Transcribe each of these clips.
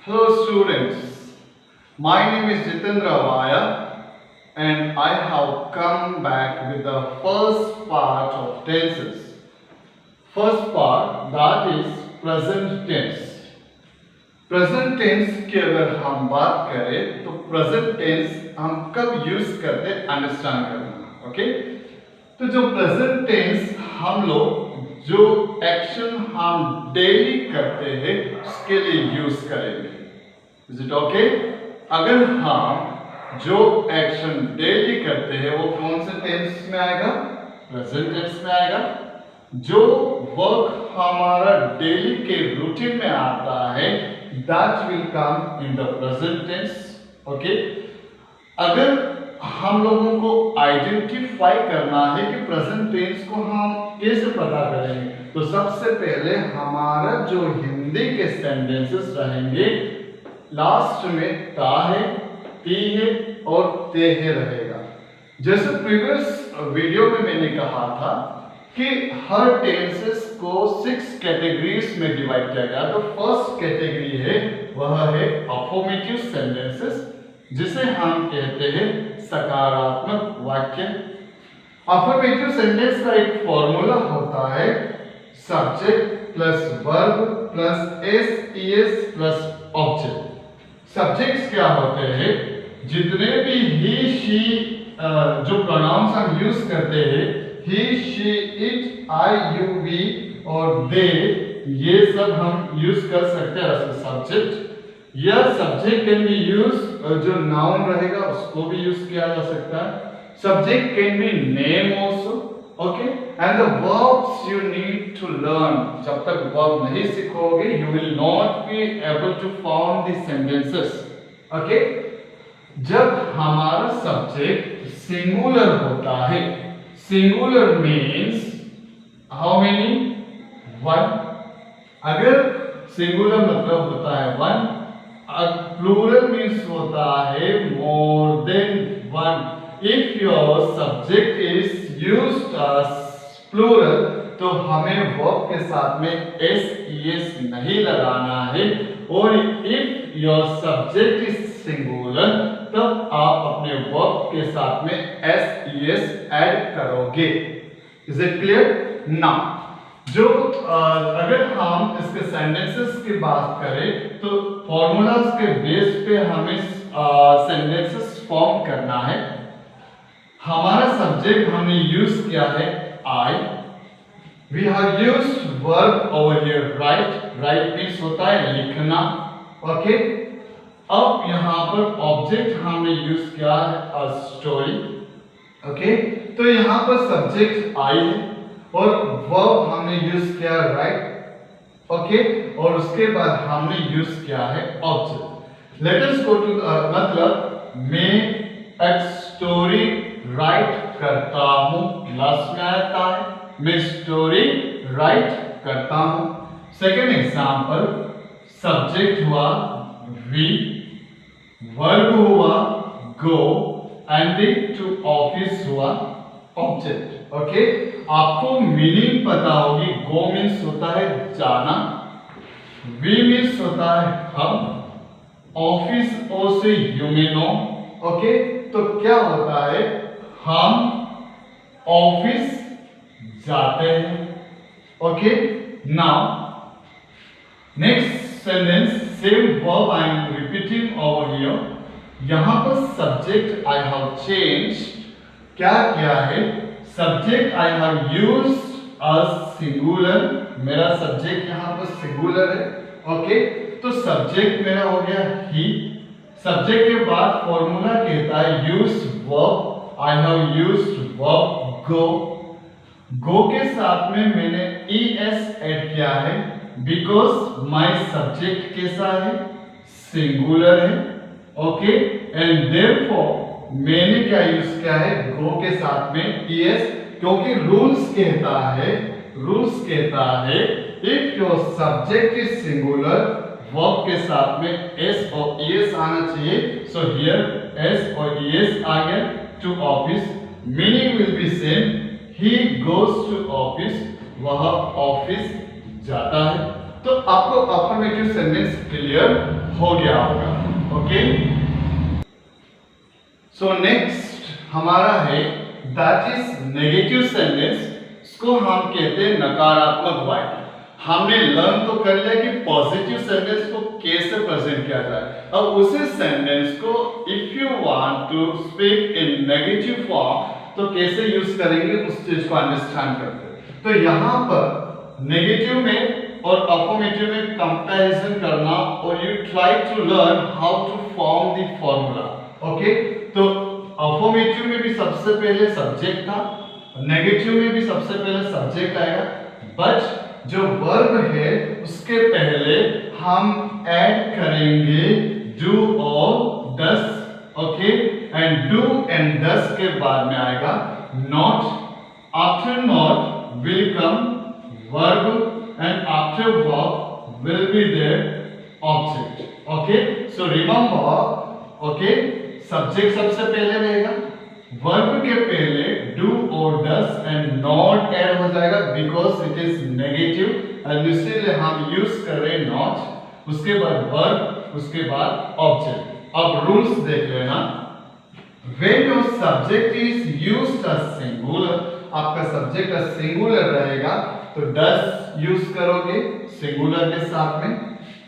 Hello students, my name is Jitendra Vaya and I have come back with the first part of tenses. First part, that is present tense. Present tense की अगर हम बात करें तो present tense हम कब use करते हैं अंडरस्टैंड करना. ओके, तो जो प्रेजेंट टेंस हम लोग जो एक्शन हम डेली करते हैं उसके लिए यूज करेंगे. Is it okay? अगर हम जो एक्शन डेली करते हैं वो कौन से टेंस में आएगा? प्रेजेंट टेंस में आएगा. जो वर्क हमारा डेली के रूटीन में आता है that will come in the present tense. okay, अगर हम लोगों को आइडेंटिफाई करना है कि प्रेजेंट टेंस को हम कैसे पता करेंगे, तो सबसे पहले हमारा जो हिंदी के सेंटेंसेस रहेंगे लास्ट में ता है, ती है और ते है रहेगा. जैसे प्रीवियस वीडियो में मैंने कहा था कि हर टेंसेस को 6 कैटेगरीज में डिवाइड किया गया. तो फर्स्ट कैटेगरी है वह है अफर्मेटिव सेंटेंसेस, जिसे हम कहते हैं सकारात्मक वाक्य. अफर्मेटिव सेंटेंस का एक फॉर्मूला होता है subject plus verb plus S ES plus object. Subjects क्या होते हैं? जितने भी ही शी जो प्रोनाउंस हम यूज करते हैं, he, she, it, I, you, we और they, ये सब हम यूज कर सकते हैं एज सब्जेक्ट. या सब्जेक्ट कैन बी यूज, जो नाउन रहेगा उसको भी यूज किया जा सकता है. Subject can be name also. Okay, and the verbs you need to learn. जब तक वर्ब नहीं सीखोगे you will not be able to form the sentences. Okay, जब हमारा सब्जेक्ट सिंगुलर होता है, singular means how many? one. अगर singular मतलब होता है one, plural means होता है more than one. If your subject is used as plural, तो हमें verb के साथ में s es नहीं लगाना है. और if your subject is singular, तब आप अपने वर्ब के साथ में एस ईएस ऐड करोगे. Is it clear? नाउ जो अगर हम इसके सेंटेंसेस की बात करें तो फॉर्मूलाज के बेस पे हमें सेंटेंसेस फॉर्म करना है. हमारा सब्जेक्ट हमने यूज किया है I. We have used verb over here write. Write means होता है लिखना. ओके, अब यहाँ पर ऑब्जेक्ट हमने यूज किया है स्टोरी. ओके, तो यहाँ पर सब्जेक्ट आई है और वर्ब हमने यूज किया राइट. ओके, और उसके बाद हमने यूज किया है object. Let us go to मतलब मैं एक स्टोरी राइट करता हूँ. लास्ट में आता है मैं स्टोरी राइट करता हूँ. सेकेंड एग्जाम्पल, सब्जेक्ट हुआ वी, वर्ब हुआ गो एंड टू ऑफिस हुआ ऑब्जेक्ट. ओके, आपको मीनिंग पता होगी. गो मीन्स होता है जाना, वी मीन्स होता है हम, ऑफिस ओ से यू मे नो. ओके, तो क्या होता है? हम ऑफिस जाते हैं. Okay, now next sentence, same verb I am repeating over here. यहां पर सब्जेक्ट आई हैव चेंज. क्या किया है? Subject I have used as singular. मेरा सब्जेक्ट यहां पर सिंगुलर है. ओके, तो सब्जेक्ट मेरा हो गया ही. सब्जेक्ट के बाद फॉर्मूला कहता है use verb. I have used verb go. Go के साथ में मैंने es ऐड किया है बिकॉज माई सब्जेक्ट कैसा है? सिंगुलर है. ओके, एंड देयरफॉर मैंने क्या यूज किया है? गो के साथ में es, क्योंकि रूल्स कहता है if your subject is singular, verb के साथ में s और es आना चाहिए. सो हियर s और es आ गया. To office, meaning will be same. He goes to office, वह ऑफिस जाता है. तो आपको अफर्मेटिव सेंटेंस क्लियर हो गया होगा। ओके, सो नेक्स्ट हमारा है दैट इज नेगेटिव सेंटेंस, इसको हम कहते हैं नकारात्मक वाक्य। हमने लर्न तो कर लिया कि पॉजिटिव सेंटेंस को कैसे प्रेजेंट किया जाए। अब उसी सेंटेंस को if you want to speak in negative form तो कैसे यूज करेंगे उस चीज को अंडरस्टैंड करते हैं। तो यहाँ पर नेगेटिव में और अफर्मेटिव में कंपैरिजन करना और you try to learn how to form the formula. Okay, तो अफर्मेटिव में भी सबसे पहले सब्जेक्ट था, नेगेटिव में भी सबसे पहले सब्जेक्ट आएगा, बट जो वर्ब है उसके पहले हम ऐड करेंगे डू और does. Okay, and do and does के बाद में आएगा not, after not will come verb and after verb will be there object. Okay, so remember, okay, subject सबसे पहले रहेगा, वर्ब के पहले डू और डस एंड नॉट ऐड हो जाएगा because it is negative and इसीलिए हम यूज कर रहे हैं नॉट, उसके बाद वर्ब, उसके बाद ऑब्जेक्ट। अब रूल्स देख लेना, when your subject is used as singular, आपका सब्जेक्ट सिंगुलर रहेगा तो डस यूज करोगे सिंगुलर के साथ में।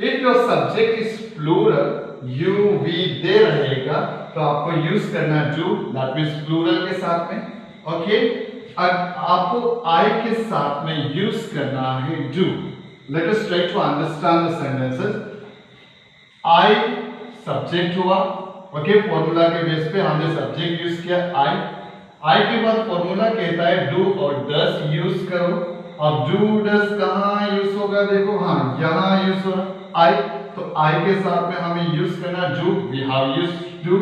If your subject is plural, you we they रहेगा तो आपको यूज करना डू, दैट मींस प्लूरल के साथ में। ओके, आपको आई के साथ में यूज करना है do. Let us try to understand the sentences. I subject हुआ, ओके, फॉर्मूला के बेस पे हमने सब्जेक्ट यूज किया आई। आई के बाद फॉर्मूला कहता है डू और डस यूज करो। अब डू डस कहाँ यूज होगा, देखो, हाँ यहाँ यूज हो रहा आई, तो आई के साथ में हमें यूज करना do, we have used do.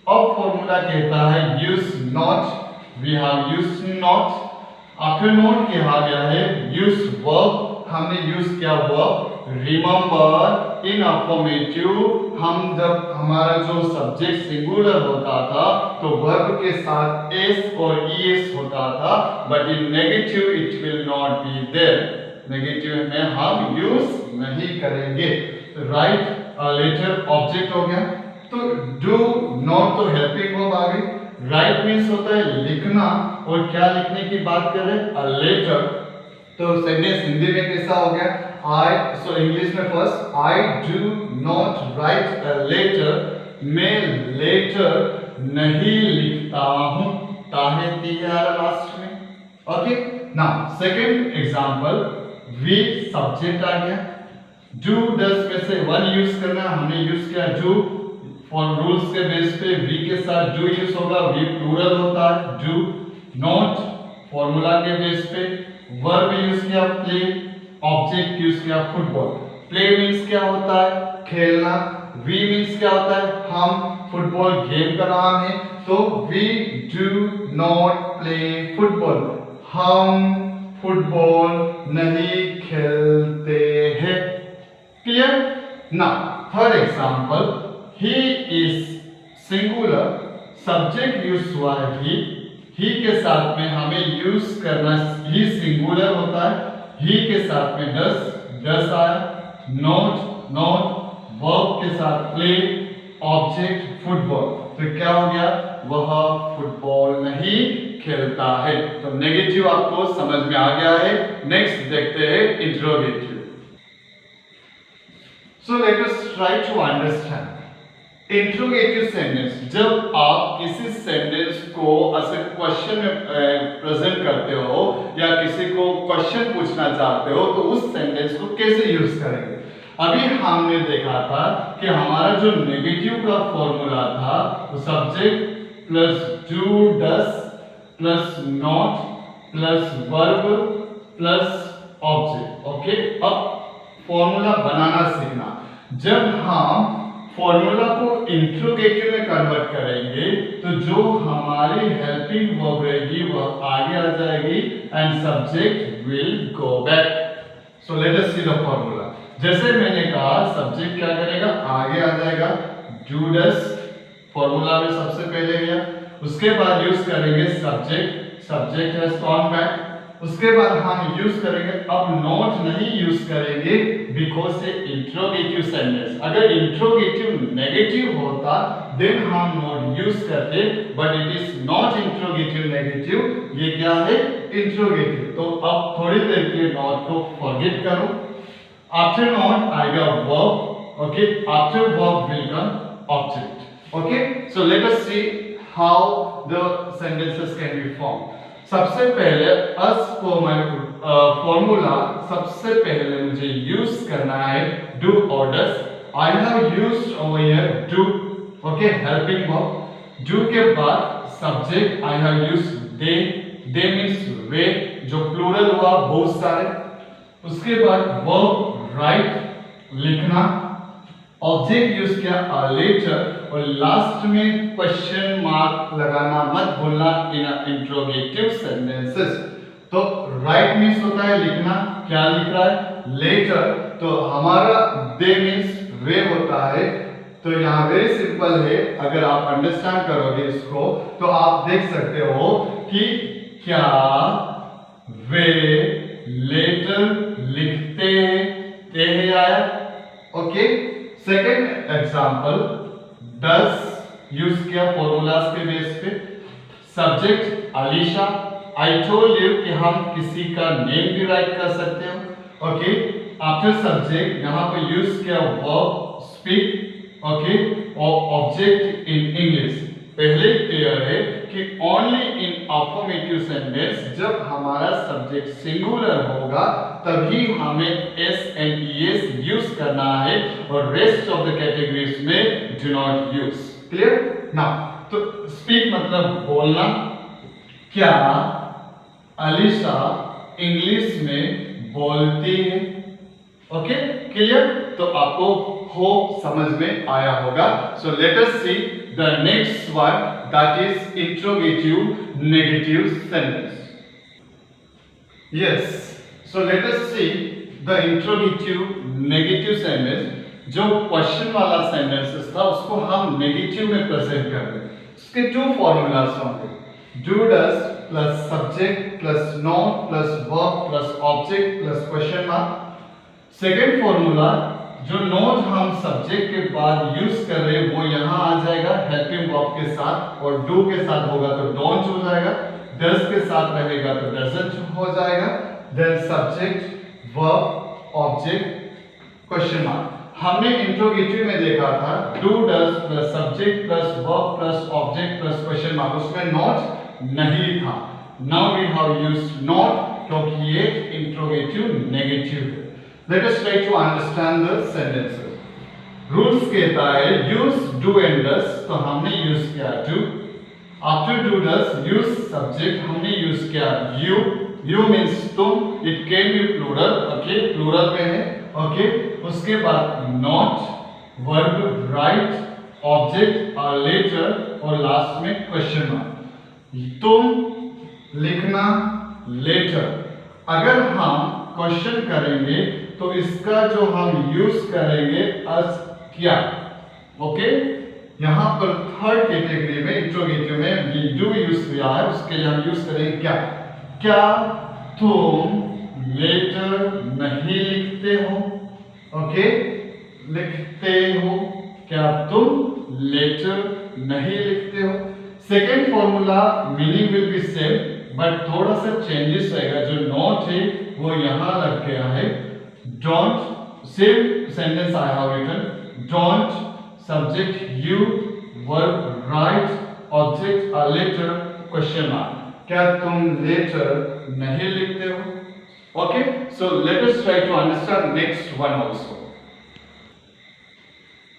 अब फॉर्मूला कहता है use not, we have used not. After not कहा गया है यूज वर्ब, हमने यूज किया वर्ब। रिमेंबर इन अफर्मेटिव हम जब हमारा जो सब्जेक्ट सिंगुलर होता था तो वर्ब के साथ एस और ईएस होता था, but in negative it will not be there. Negative में हम यूज नहीं करेंगे। राइट लेटर ऑब्जेक्ट हो गया, तो डू नॉट तो हेल्पिंग वर्ब आ गई। राइट मीन्स होता है लिखना, और क्या लिखने की बात करें, अ लेटर। तो सेंटेंस हिंदी में कैसा हो गया, आई, सो इंग्लिश में first, I do not write a letter, मैं लेटर नहीं लिखता हूं, ताहे दिया लास्ट में। Okay, now second example, we subject आ गया, डू डस में से वन यूज करना, हमने यूज किया डू। फॉर रूल्स के बेस पे वी के साथ डू यूज होगा, वी प्लूरल होता है डू। नॉट फॉर्मूला के बेस पे वर्ब यूज किया प्ले, ऑब्जेक्ट यूज किया फुटबॉल। प्ले मींस क्या होता है, खेलना। वी मींस क्या होता है, हम, फुटबॉल गेम का नाम है, तो we do not play football, हम फुटबॉल नहीं खेलते हैं। Clear? Now third example, he is singular, subject use हुआ है ही के साथ में हमें यूज करना, ही सिंगुलर होता है, ही के साथ में डस आया। नॉट वर्ब के साथ प्ले, ऑब्जेक्ट फुटबॉल, तो क्या हो गया, वह फुटबॉल नहीं खेलता है। तो नेगेटिव आपको समझ में आ गया है। नेक्स्ट देखते हैं interrogative. So let us try to understand interrogative sentence. जब आप किसी सेंटेंस को ऐसे क्वेश्चन में प्रेजेंट करते हो या किसी को क्वेश्चन पूछना चाहते हो तो उस सेंटेंस को कैसे यूज करेंगे। अभी हमने देखा था कि हमारा जो नेगेटिव का फॉर्मूला था वो subject plus do does plus not plus verb plus object. Okay, अब फॉर्मूला बनाना सीखना। जब हम फॉर्मूला को इंट्रोगेटिव में कन्वर्ट करेंगे तो जो हमारी हेल्पिंग वर्ब रहेगी वह आगे आ जाएगी and subject will go back. So let us see the formula. जैसे मैंने कहा सब्जेक्ट क्या करेगा, आगे आ जाएगा, डू डस फॉर्मूला में सबसे पहले गया, उसके बाद यूज करेंगे subject, subject has gone back, उसके बाद हम यूज करेंगे, अब नॉट नहीं यूज करेंगे बिकॉज ए इंट्रोगेटिव सेंटेंस। अगर इंट्रोगेटिव नेगेटिव होता देन हम नॉट यूज करते, but it is not interrogative negative, ये क्या है इंट्रोगेटिव। तो अब थोड़ी देर के लिए नॉट को फॉरगेट करो। आफ्टर नॉट आएगा verb, okay, after verb will come object. Okay, so let us see how the sentences can be form. सबसे पहले अस फॉर्मूला सबसे पहले मुझे यूज करना है डू और does. I have used over here do, okay, helping verb. Do के बाद subject I have used they, they means वे, जो प्लूरल हुआ बहुत सारे। उसके बाद वर्ब राइट, लिखना, ऑब्जेक्ट यूज किया लेटर, और लास्ट में क्वेश्चन मार्क लगाना मत भूलना इन इंट्रोगेटिव सेंटेंसेस। तो राइट मीन्स होता है लिखना, क्या लिख रहा है लेटर, तो हमारा दे मीन्स वे होता है। तो यहाँ वेरी सिंपल है, अगर आप अंडरस्टैंड करोगे इसको तो आप देख सकते हो कि क्या वे लेटर लिखते हैं आया। ओके, सेकेंड एग्जाम्पल डस यूज किया फॉर्मूलाज के बेस पे। Subject Alisha, I told you कि हम किसी का नेम भी राइट कर सकते हो। ओके, आफ्टर सब्जेक्ट यहाँ पे यूज किया वर्ब स्पीक, ओके, और ऑब्जेक्ट इन इंग्लिश। पहले क्लियर है कि ओनली इन अफर्मेटिव सेंटेंस जब हमारा सब्जेक्ट सिंगुलर होगा तभी हमें एस एंड ईएस यूज करना है, और रेस्ट ऑफ द कैटेगरीज में do not use. Clear now, तो स्पीक मतलब बोलना, क्या अलीशा इंग्लिश में बोलती है। ओके, क्लियर, तो आपको हो समझ में आया होगा। सो let us see the next one, that is interrogative negative sentence. Yes, so let us see the interrogative negative sentence. जो क्वेश्चन वाला सेंटेंसेस था उसको हम नेगेटिव में प्रेजेंट कर रहे हैं। उसके टू फॉर्मूलाज होंगे, do does plus subject plus not plus verb plus object plus question mark. Second formula, जो नोट हम सब्जेक्ट के बाद यूज कर रहे हैं वो यहाँ आ जाएगा हेल्पिंग वर्ब के साथ, और डू के साथ होगा तो डोंट हो जाएगा, डज के साथ रहेगा तो डजंट हो जाएगा, then subject verb object question mark. हमने इंट्रोगेटिव में देखा था do does plus subject plus verb plus object plus question mark, उसमें नॉट नहीं था। Now we have used not क्योंकि ये इंट्रोगेटिव नेगेटिव है। Let us try to understand the sentences. Rules कहता है use do and does, तो हमने use किया do. After do does use subject, हमने use किया you. You means तुम, it can be plural, okay, plural में है, okay. उसके बाद not, verb right, object or later, और लास्ट में question mark। तुम लिखना later। अगर हम क्वेश्चन करेंगे तो इसका जो हम यूज करेंगे अस क्या, ओके। यहाँ पर थर्ड कैटेगरी में इंट्रोगेटिव में वी डू यूज किया है, उसके लिए हम यूज करेंगे क्या। क्या तुम लेटर नहीं लिखते हो, ओके, लिखते हो, क्या तुम लेटर नहीं लिखते हो। Second formula meaning will be same, but थोड़ा सा चेंजेस रहेगा, जो नॉट है वो यहाँ लग गया है don't, same sentence I have written, don't, subject you, verb right, object a later, question mark। क्या तुम later नहीं लिखते हो? Okay, so let us try to understand next one also।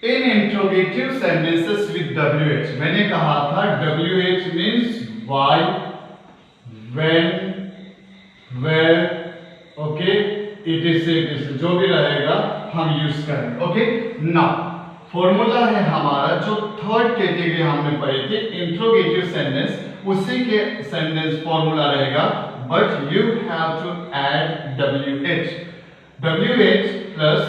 In interrogative sentences with WH, मैंने कहा था WH means why, when, where, okay, it is जो भी रहेगा हम यूज करेंगे, ओके। नाउ फॉर्मूला है हमारा जो थर्ड कैटेगरी हमने पढ़ी थी इंट्रोगेटिव सेंटेंस, उसी के सेंटेंस फॉर्मूला रहेगा, but you have to add WH। WH plus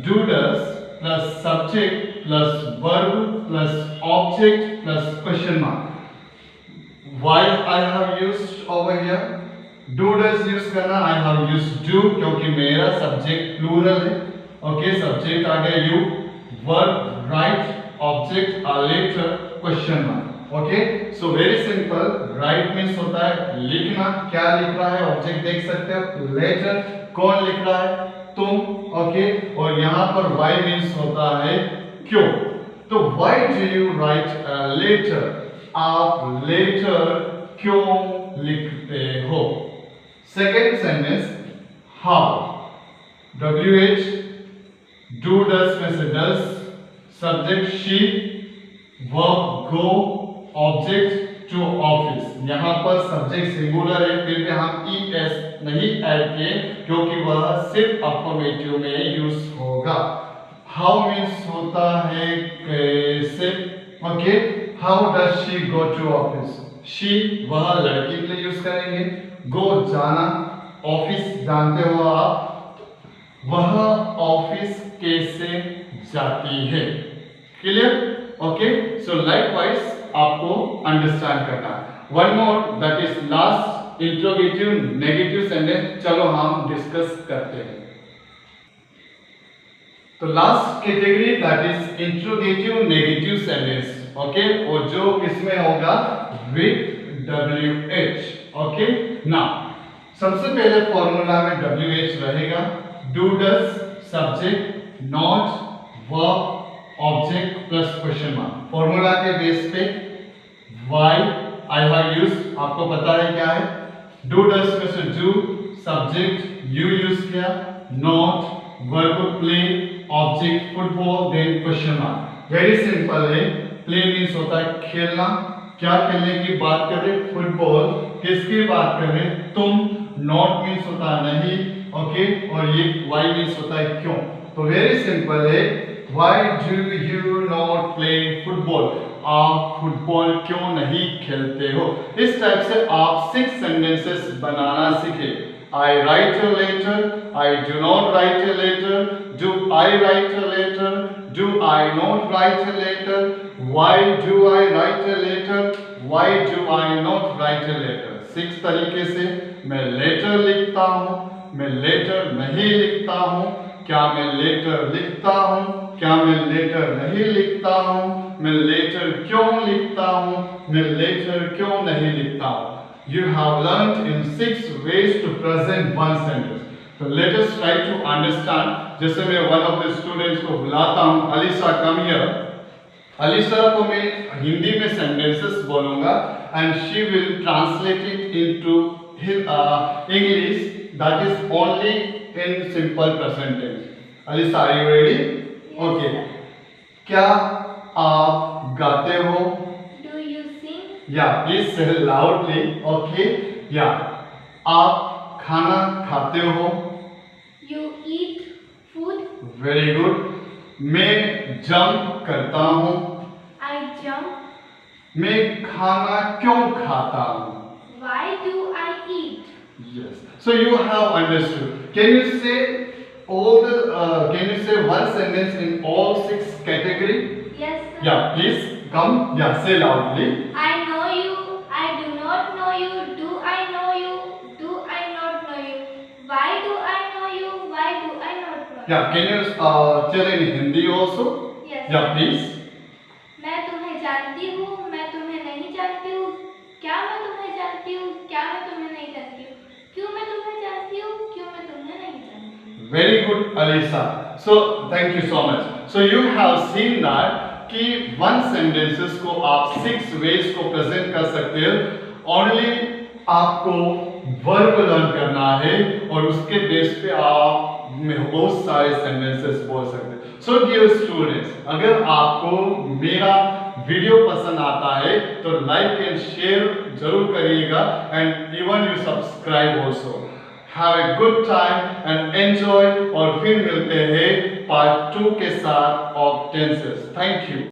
do does plus subject plus verb plus object plus question mark. Why I have used over here? Do does use करना, I have used do क्योंकि मेरा subject plural है। Okay, subject आ गया you, verb write, object a letter, question mark. Okay, so very simple, write means होता है लिखना, क्या लिख रहा है ऑब्जेक्ट देख सकते हो, लेटर कौन लिख रहा है, तुम। ओके, और यहाँ पर वाई मीन्स होता है क्यों। तो why do you write letter, आप लेटर क्यों लिखते हो। Second sentence how, WH, do does में से does, subject she, verb go, object to office. यहाँ पर सब्जेक्ट सिंगुलर है, फिर भी हम ES नहीं ऐड किए क्योंकि वह सिर्फ अफर्मेटिव में यूज होगा। हाउ मीन्स होता है कैसे। Okay, how does she go to office, she वह लड़की के लिए यूज करेंगे, गो जाना, ऑफिस जानते हो आप, वह ऑफिस कैसे जाती है। क्लियर। ओके, सो लाइकवाइज आपको अंडरस्टैंड करना है। One more, that is last interrogative negative sentence, चलो हम डिस्कस करते हैं। तो last category that is interrogative negative sentence. Okay, और जो इसमें होगा विद WH। ओके, नाउ सबसे पहले फॉर्मूला में WH रहेगा, do does, subject, not, verb, object plus question mark. Formula के बेस पे वाई आई हैव यूज, आपको पता है क्या है, डू डस में से डू, सब्जेक्ट यू यूज किया, not verb play, object football, then question mark. Very simple है, प्ले मीन्स होता है खेलना, क्या खेलने की बात कर रहे, फुटबॉल, किसकी बात कर रहे, तुम, नॉट मीन्स होता है नहीं। ओके, और ये वाई मीन्स होता है क्यों। तो वेरी सिंपल है, why do you not play football, आप फुटबॉल क्यों नहीं खेलते हो। इस टाइप से आप 6 सेंटेंसेस बनाना सीखे। I write a letter, I do not write a letter, do I write a letter, do I not write a letter, why do I write a letter, why do I not write a letter. 6 तरीके से मैं letter लिखता हूँ, मैं letter नहीं लिखता हूँ, क्या मैं लेटर लिखता हूँ, क्या मैं लेटर नहीं लिखता हूँ, मैं लेटर क्यों लिखता हूँ, मैं लेटर क्यों नहीं लिखता हूँ। You have learnt in 6 ways to present one sentence. So let us try to understand. जैसे मैं one of the students को बुलाता हूँ, अलीसा come here. अलीसा को मैं हिंदी में sentences बोलूँगा and she will translate it into English, that is only in simple present tense. Alisa, are you ready? Okay. क्या आप गाते हो? Do you sing? Yeah, please say loudly. Okay. Yeah. आप खाना खाते हो? You eat food? Very good. मैं jump करता हूँ। I jump. मैं खाना क्यों खाता हूँ? Why do I eat? Yes. So you have understood. Can you say all the? Can you say one sentence in all 6 category? Yes, sir. Yeah, please come. Yeah, say loudly. I know you. I do not know you. Do I know you? Do I not know you? Why do I know you? Why do I not know you? Yeah, can you tell in Hindi also? Yes. Yeah, please. मैं तुम्हें जानती हूँ, मैं तुम्हें नहीं जानती हूँ, क्या मैं तुम्हें जानती हूँ, क्या मैं तुम्हें नहीं जानती हूँ, क्यों मैं तुम्हें जानती हूँ, क्यों मैं तुम्हें नहीं जानती। Very good, Alisa. So thank you so much. So you have seen that कि one sentences को आप 6 ways को present कर सकते हो। Only आपको verb learn करना है और उसके बेस पे आप में बहुत सारे sentences बोल सकते हैं। So dear students, अगर आपको मेरा वीडियो पसंद आता है तो लाइक एंड शेयर जरूर करिएगा and even you subscribe also. Have a good time and enjoy और फिर मिलते हैं पार्ट 2 के साथ ऑफ टेंसेस। Thank you.